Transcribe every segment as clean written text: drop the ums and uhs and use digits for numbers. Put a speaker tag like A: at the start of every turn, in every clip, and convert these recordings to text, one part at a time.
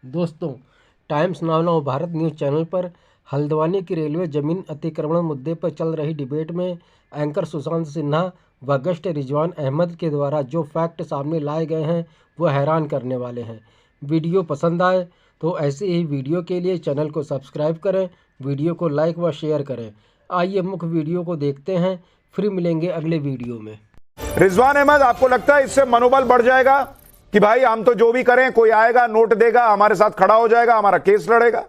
A: दोस्तों, times now Bharat news channel पर हल्द्वानी की रेलवे जमीन अतिक्रमण मुद्दे पर चल रही डिबेट में एंकर सुशांत सिन्हा व गेस्ट रिजवान अहमद के द्वारा जो फैक्ट सामने लाए गए हैं वो हैरान करने वाले हैं। वीडियो पसंद आए तो ऐसे ही वीडियो के लिए चैनल को सब्सक्राइब करें, वीडियो को लाइक व शेयर करें। आइए मुख्य वीडियो को देखते हैं, फिर मिलेंगे अगले वीडियो में।
B: रिजवान अहमद, आपको लगता है इससे मनोबल बढ़ जाएगा कि भाई हम तो जो भी करें, कोई आएगा नोट देगा, हमारे साथ खड़ा हो जाएगा, हमारा केस लड़ेगा?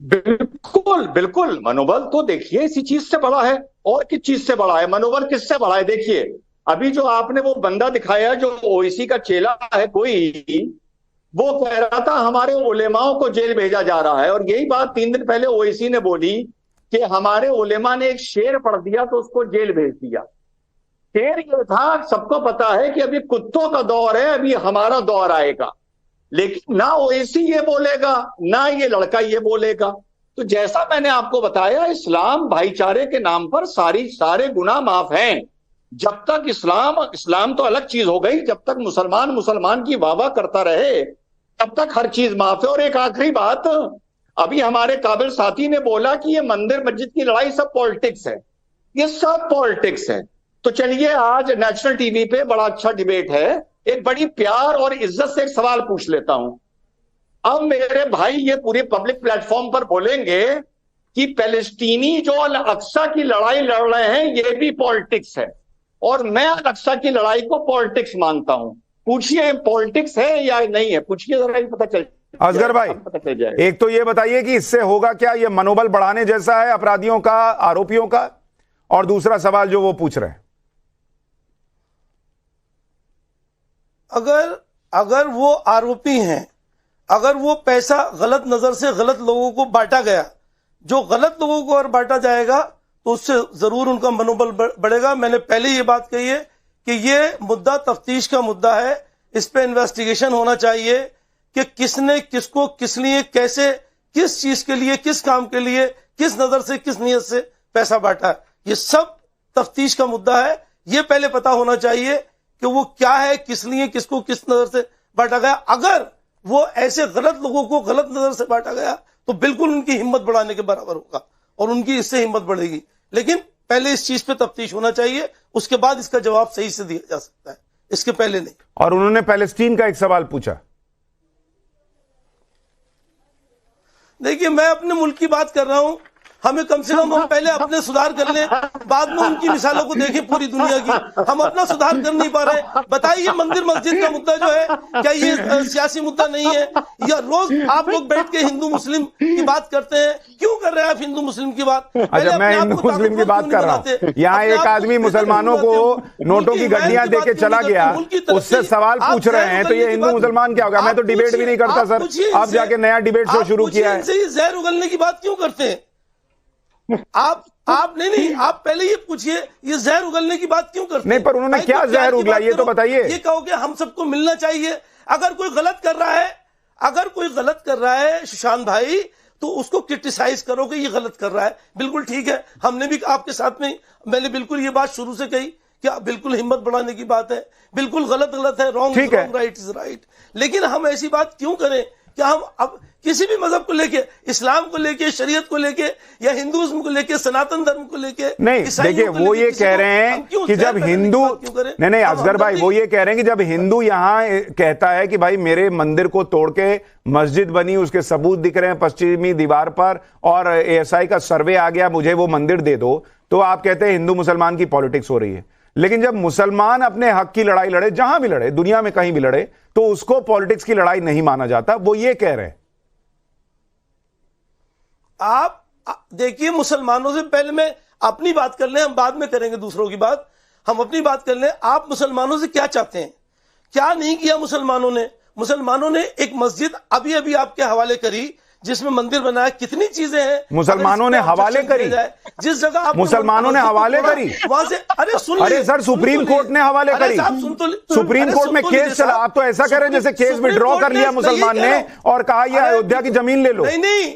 C: बिल्कुल बिल्कुल, मनोबल तो देखिए इसी चीज से बड़ा है। और किस चीज से बड़ा है? मनोबल किससे बड़ा है? देखिए, अभी जो आपने वो बंदा दिखाया जो ओवैसी का चेला है कोई, वो कह रहा था हमारे उलेमाओं को जेल भेजा जा रहा है। और यही बात 3 दिन पहले ओवैसी ने बोली कि हमारे उलेमा ने एक शेर पढ़ दिया तो उसको जेल भेज दिया। शेर ये था, सबको पता है कि अभी कुत्तों का दौर है, अभी हमारा दौर आएगा। लेकिन ना ओवैसी ये बोलेगा, ना ये लड़का ये बोलेगा। तो जैसा मैंने आपको बताया, इस्लाम भाईचारे के नाम पर सारे गुनाह माफ हैं। जब तक इस्लाम तो अलग चीज हो गई, जब तक मुसलमान की वाह करता रहे तब तक हर चीज माफ है। और एक आखिरी बात, अभी हमारे काबिल साथी ने बोला कि ये मंदिर मस्जिद की लड़ाई सब पॉलिटिक्स है। ये सब पॉलिटिक्स है। तो चलिए, आज नेशनल टीवी पे बड़ा अच्छा डिबेट है, एक बड़ी प्यार और इज्जत से एक सवाल पूछ लेता हूं। अब मेरे भाई ये पूरे पब्लिक प्लेटफॉर्म पर बोलेंगे कि पैलेस्टीनी जो अल अक्सा की लड़ाई लड़ रहे हैं ये भी पॉलिटिक्स है, और मैं अल अक्सा की लड़ाई को पॉलिटिक्स मानता हूं। पूछिए पॉलिटिक्स है या नहीं है, पूछिए जरा, पता चल।
B: असगर भाई,
C: पता चल जाएगा।
B: एक तो ये बताइए कि इससे होगा क्या? ये मनोबल बढ़ाने जैसा है अपराधियों का, आरोपियों का? और दूसरा सवाल जो वो पूछ रहे हैं,
D: अगर वो आरोपी हैं, अगर वो पैसा गलत नजर से गलत लोगों को बांटा गया, जो गलत लोगों को और बांटा जाएगा तो उससे जरूर उनका मनोबल बढ़ेगा। मैंने पहले ये बात कही है कि ये मुद्दा तफ्तीश का मुद्दा है, इस पे इन्वेस्टिगेशन होना चाहिए कि किसने किसको, किस लिए, कैसे, किस चीज के लिए, किस काम के लिए, किस नजर से, किस नीयत से पैसा बांटा है। ये सब तफ्तीश का मुद्दा है। ये पहले पता होना चाहिए कि वो क्या है, किस लिए, किसको, किस नजर से बांटा गया। अगर वो ऐसे गलत लोगों को गलत नजर से बांटा गया तो बिल्कुल उनकी हिम्मत बढ़ाने के बराबर होगा और उनकी इससे हिम्मत बढ़ेगी। लेकिन पहले इस चीज पे तफ्तीश होना चाहिए, उसके बाद इसका जवाब सही से दिया जा सकता है, इसके पहले नहीं।
B: और उन्होंने पैलेस्टीन का एक सवाल पूछा।
D: देखिए, मैं अपने मुल्क की बात कर रहा हूं, हमें कम से कम हम पहले अपने सुधार कर लें, बाद में उनकी मिसालों को देखें पूरी दुनिया की। हम अपना सुधार कर नहीं पा रहे। बताइए, मंदिर मस्जिद का मुद्दा जो है, क्या ये सियासी मुद्दा नहीं है? या रोज आप लोग बैठ के हिंदू मुस्लिम की बात करते हैं, क्यों कर रहे हैं आप हिंदू मुस्लिम की बात?
B: अच्छा, मैं हिंदू मुस्लिम की बात कर रहा हूँ। यहाँ एक आदमी मुसलमानों को नोटों की गड्डियां देके चला गया, उससे सवाल पूछ रहे हैं, तो ये हिंदू मुसलमान क्या होगा? मैं तो डिबेट भी नहीं करता सर, अब जाके नया डिबेट शो शुरू किया है।
D: जहर उगलने की बात क्यों करते हैं आप? नहीं, आप पहले ये पूछिए, ये जहर उगलने की बात क्यों करते हैं?
B: नहीं, पर उन्होंने क्या जहर उगला ये तो बताइए।
D: ये कहो कि हम सबको मिलना चाहिए। अगर कोई गलत कर रहा है सुशांत भाई, तो उसको क्रिटिसाइज करो कि ये गलत कर रहा है, बिल्कुल ठीक है। हमने भी आपके साथ में, मैंने बिल्कुल ये बात शुरू से कही कि बिल्कुल हिम्मत बढ़ाने की बात है, बिल्कुल गलत है, wrong is wrong, right is right. लेकिन हम ऐसी बात क्यों करें कि हम अब किसी भी मजहब को लेके, इस्लाम को लेके, शरीयत को लेके, या हिंदुइज्म को लेके, सनातन धर्म को लेके
B: नहीं, देखिए वो ये कह रहे हैं कि जब हिंदू, नहीं असगर भाई, वो ये कह रहे हैं कि जब हिंदू यहाँ कहता है कि भाई मेरे मंदिर को तोड़ के मस्जिद बनी, उसके सबूत दिख रहे हैं पश्चिमी दीवार पर, और एएसआई का सर्वे आ गया, मुझे वो मंदिर दे दो, तो आप कहते हैं हिंदू मुसलमान की पॉलिटिक्स हो रही है। लेकिन जब मुसलमान अपने हक की लड़ाई लड़े, जहां भी लड़े, दुनिया में कहीं भी लड़े, तो उसको पॉलिटिक्स की लड़ाई नहीं माना जाता, वो ये कह रहे हैं।
D: आप देखिए, मुसलमानों से पहले मैं अपनी बात कर लें, हम बाद में करेंगे दूसरों की बात, हम अपनी बात कर लें। आप मुसलमानों से क्या चाहते हैं? क्या नहीं किया मुसलमानों ने एक मस्जिद अभी अभी आपके हवाले करी, जिसमें मंदिर बनाया, कितनी चीजें हैं
B: मुसलमानों ने हवाले करी।
D: जिस जगह
B: मुसलमानों ने हवाले करी,
D: वहां से,
B: अरे सर, सुप्रीम कोर्ट ने हवाले करी, सुप्रीम कोर्ट में केस चला। आप तो ऐसा कह रहे हैं जैसे केस विड्रॉ कर लिया मुसलमान ने और कहा यह अयोध्या की जमीन ले लो।
D: नहीं,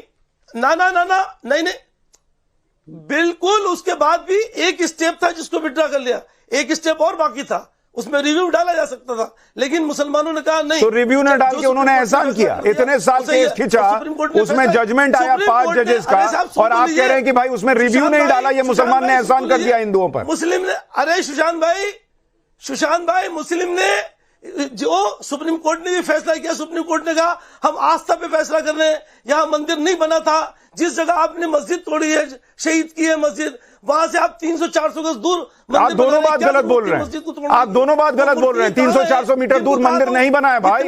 D: बिल्कुल। उसके बाद भी एक स्टेप था जिसको विड्रॉ कर लिया, एक स्टेप और बाकी था, उसमें रिव्यू डाला जा सकता था, लेकिन मुसलमानों ने कहा नहीं।
B: तो रिव्यू न डाल के उन्होंने एहसान किया, इतने साल केस खिंचा, उसमें जजमेंट आया 5 जजेस का, और आप कह रहे हैं कि भाई उसमें रिव्यू नहीं डाला, ये मुसलमान ने एहसान कर दिया हिंदुओं पर।
D: मुस्लिम ने, अरे सुशांत भाई मुस्लिम ने, जो सुप्रीम कोर्ट ने भी फैसला किया, सुप्रीम कोर्ट ने कहा हम आस्था पे फैसला कर रहे हैं, यहां मंदिर नहीं बना था, जिस जगह आपने मस्जिद तोड़ी है, शहीद की है मस्जिद, वहां से आप 300-400 गज दूर,
B: आप दोनों बात गलत बोल रहे हैं, आप दोनों बात गलत बोल रहे हैं। 300-400 मीटर दूर मंदिर नहीं बना है भाई,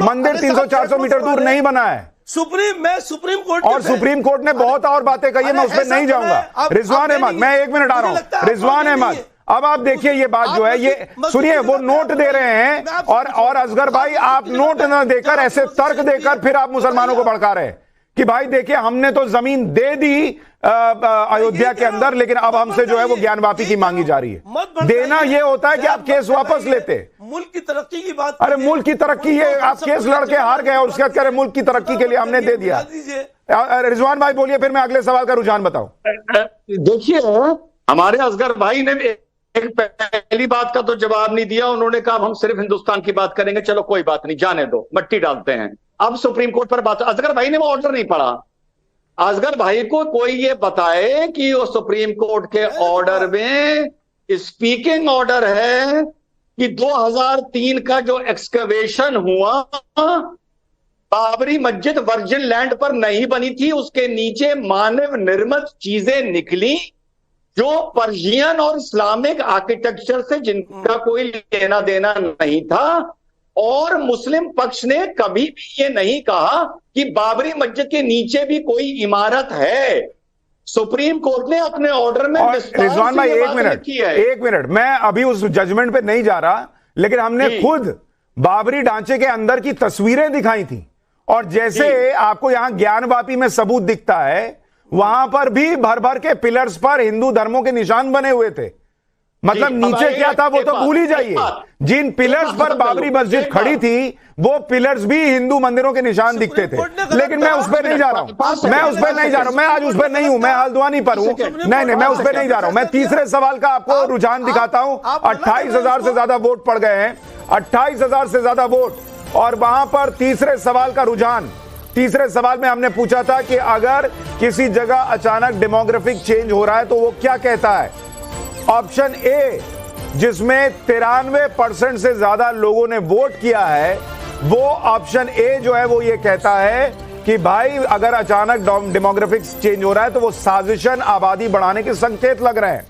B: मंदिर 300-400 मीटर दूर नहीं बना है।
D: सुप्रीम कोर्ट,
B: और सुप्रीम कोर्ट ने बहुत और बातें कही है, मैं उस पर नहीं जाऊंगा। रिजवान अहमद, मैं 1 मिनट आ रहा हूं। रिजवान अहमद, अब आप देखिए ये बात जो है, ये सुनिए, वो नोट दे रहे हैं, और असगर भाई आप नोट न देकर, ऐसे तर्क देकर फिर आप मुसलमानों को भड़का रहे हैं कि भाई देखिए हमने तो जमीन दे दी अयोध्या के अंदर, लेकिन अब हमसे जो है वो ज्ञानवापी की मांगी जा रही है। देना ये होता है कि आप केस वापस लेते।
D: मुल्क की तरक्की की बात,
B: अरे मुल्क की तरक्की, ये आप केस लड़के हार गए और उसके बाद कह रहे मुल्क की तरक्की के लिए हमने दे दिया। रिजवान भाई बोलिए, फिर मैं अगले सवाल का रुझान बताऊं।
C: देखिए, हमारे असगर भाई ने एक पहली बात का तो जवाब नहीं दिया, उन्होंने कहा हम सिर्फ हिंदुस्तान की बात करेंगे, चलो कोई बात नहीं, जाने दो, मट्टी डालते हैं। अब सुप्रीम कोर्ट पर बात, असगर भाई ने वो ऑर्डर नहीं पढ़ा। असगर भाई को कोई ये बताए कि वो सुप्रीम कोर्ट के ऑर्डर में स्पीकिंग ऑर्डर है कि 2003 का जो एक्सकवेशन हुआ, बाबरी मस्जिद वर्जिन लैंड पर नहीं बनी थी, उसके नीचे मानव निर्मित चीजें निकली जो पर्शियन और इस्लामिक आर्किटेक्चर से जिनका कोई लेना देना नहीं था। और मुस्लिम पक्ष ने कभी भी ये नहीं कहा कि बाबरी मस्जिद के नीचे भी कोई इमारत है। सुप्रीम कोर्ट ने अपने ऑर्डर में
B: रिजवान भाई 1 मिनट, मैं अभी उस जजमेंट पे नहीं जा रहा, लेकिन हमने खुद बाबरी ढांचे के अंदर की तस्वीरें दिखाई थी, और जैसे आपको यहां ज्ञानवापी में सबूत दिखता है, वहां पर भी भर भर के पिलर्स पर हिंदू धर्मों के निशान बने हुए थे। मतलब नीचे क्या था वो तो भूल ही जाइए। जिन पिलर्स पर बाबरी मस्जिद खड़ी थी, वो पिलर्स भी हिंदू मंदिरों के निशान दिखते थे। लेकिन मैं उस पर नहीं जा रहा हूं, मैं उस पर नहीं जा रहा हूं, मैं आज उस पर नहीं हूं, मैं हल्द्वानी पर हूं। नहीं, मैं उस पर नहीं जा रहा हूं। मैं तीसरे सवाल का आपको रुझान दिखाता हूं। 28,000 से ज्यादा वोट पड़ गए हैं, 28,000 से ज्यादा वोट, और वहां पर तीसरे सवाल का रुझान, तीसरे सवाल में हमने पूछा था कि अगर किसी जगह अचानक डेमोग्राफिक चेंज हो रहा है तो वो क्या कहता है। ऑप्शन ए, जिसमें 93% से ज्यादा लोगों ने वोट किया है, वो ऑप्शन ए जो है वो ये कहता है कि भाई अगर अचानक डेमोग्राफिक चेंज हो रहा है तो वो साजिशन आबादी बढ़ाने के संकेत लग रहे हैं।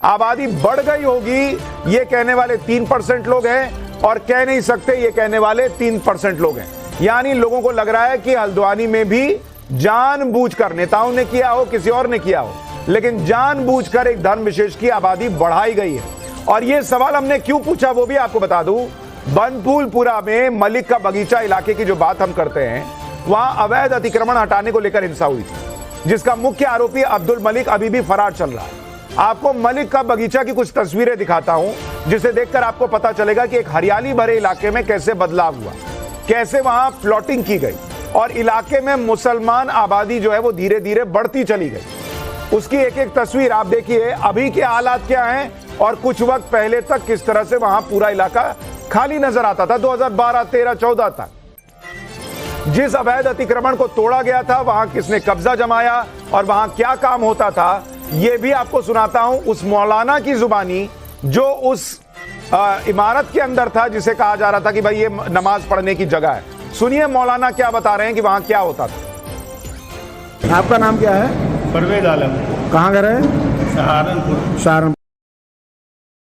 B: आबादी बढ़ गई होगी ये कहने वाले 3% लोग हैं, और कह नहीं सकते ये कहने वाले 3% लोग हैं। यानी लोगों को लग रहा है कि हल्द्वानी में भी जानबूझकर, नेताओं ने किया हो किसी और ने किया हो, लेकिन जानबूझकर एक धर्म विशेष की आबादी बढ़ाई गई है। और यह सवाल हमने क्यों पूछा वो भी आपको बता दूं। बनफूलपुरा में मलिक का बगीचा इलाके की जो बात हम करते हैं, वहां अवैध अतिक्रमण हटाने को लेकर हिंसा हुई थी, जिसका मुख्य आरोपी अब्दुल मलिक अभी भी फरार चल रहा है। आपको मलिक का बगीचा की कुछ तस्वीरें दिखाता हूं, जिसे देखकर आपको पता चलेगा कि एक हरियाली भरे इलाके में कैसे बदलाव हुआ, कैसे वहां प्लॉटिंग की गई, और इलाके में मुसलमान आबादी जो है वो धीरे धीरे बढ़ती चली गई। उसकी एक एक तस्वीर आप देखिए, अभी के हालात क्या हैं और कुछ वक्त पहले तक किस तरह से वहां पूरा इलाका खाली नजर आता था। 2012, 13, 14 तक जिस अवैध अतिक्रमण को तोड़ा गया था, वहां किसने कब्जा जमाया और वहां क्या काम होता था, यह भी आपको सुनाता हूं उस मौलाना की जुबानी जो उस इमारत के अंदर था, जिसे कहा जा रहा था कि भाई ये नमाज पढ़ने की जगह है। सुनिए मौलाना क्या बता रहे हैं कि वहां क्या होता था।
E: आपका नाम क्या है?
F: परवेज आलम।
E: कहाँ घर है?
F: सहारनपुर।
E: सहारनपुर।